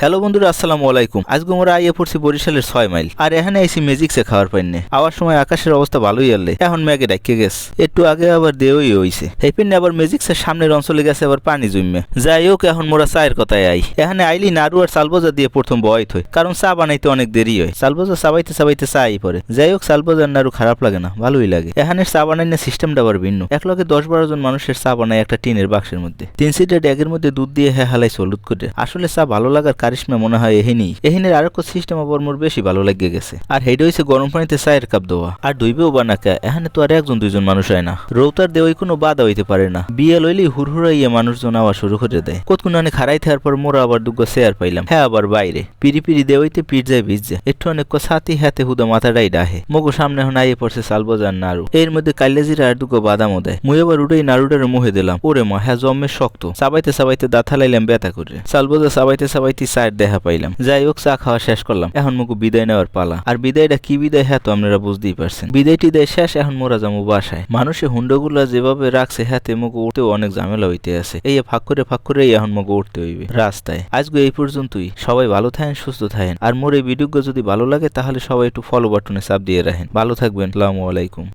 Hello বন্ধুরা, আসসালামু আলাইকুম। আজকে আমরা আইয়ে পড়ছি বরিশালের 6 মাইল। আর এখানে আইসি ম্যাজিক্সে খাওয়ার পাইনে। আওয়ার সময় আকাশের অবস্থা ভালোই আনলে, এখন মেঘে ডাইকে গেছে। একটু আগে আবার দেওই হইছে। এই পিনে আবার ম্যাজিক্সের সামনের অঞ্চলে গেছে আবার পানি জমে। যাই হোক, এখন মোরা চায়ের কথায় আই। এখানে আইলি নাড়ু আর চালবাজা দিয়ে প্রথম বয়ত হয়, কারণ চা বানাইতে অনেক দেরি হয়। চালবাজা চাবাইতে চাবাইতে চা আই পড়ে। যাই হোক, চালবাজার নাড়ু খারাপ লাগে না, ভালোই লাগে। এখানে চা বানাইনের সিস্টেমটা আবার ভিন্ন। এক লগে 10-12 জন মানুষের চা বানায় একটা টিনের বাক্সের মধ্যে। 3 সিটের ড্যাগের মধ্যে দুধ দিয়ে হালাই হলুদ করে। আসলে চা ভালো লাগার কারিশমা মনে হয় এহিনের আরেক সিস্টেম আবার মোর বেশি ভালো লাগে গেছে। আর হেইটা হইছে গরম পানিতে চায়ের কাপ দেওয়া। আর দইবেও বানাকা। এখানে তো আর 1-2 জন মানুষ হয় না। রৌতার দেওয়াই কোনো বাধা হইতে পারে না। বিয়ে লইলি হুড়হুড়াইয়া মানুষজন আওয়া শুরু করে দেয়। কতক্ষণ খারাই থাকার পর মোরা আবার দুগো চেয়ার পাইলাম। হ্যাঁ, আবার বাইরে পিড়ি পিড়ি দেওয়াইতে পিঠ যায় ভিজছে। একটু অনেক ছাতি হাতে হুদা মাথাটাই ডাহে। মগো সামনে এখন আইয়ে পড়ছে চালবাজার নাড়ু। এর মধ্যে কাল্লাজিরা আর দুগো বাদামও দেয়। মুই আবার উঠেই নাড়ুটার মুহে দিলাম। ওরে মা, হ্যাঁ জম্মে শক্ত। চাবাইতে চাবাইতে দাঁত হালাইলাম ব্যথা করে। চালবাজা চাবাইতে চাবাইতে চায়ের দেখা পাইলাম। যাই হোক, চা খাওয়া শেষ করলাম। এখন মুকু বিদায় নেওয়ার পালা। আর বিদায়টা কি বিদায়, হ্যাঁ তো আপনারা বুঝতেই পারছেন। বিদায়টি দেয় শেষ, এখন মোরা যাবো বাসায়। মানুষের হুন্ডগুলা যেভাবে রাখছে, হাতে মুকু উঠতেও অনেক ঝামেলা হইতে আছে। এই ফাঁক করে এখন মুকু উঠতে হইবে রাস্তায়। আজকে এই পর্যন্তই। সবাই ভালো থাকেন, সুস্থ থাকেন। আর মোর এই ভিডিও যদি ভালো লাগে তাহলে সবাই একটু ফলো বাটনে চাপ দিয়ে রাখেন। ভালো থাকবেন। আসসালামু আলাইকুম।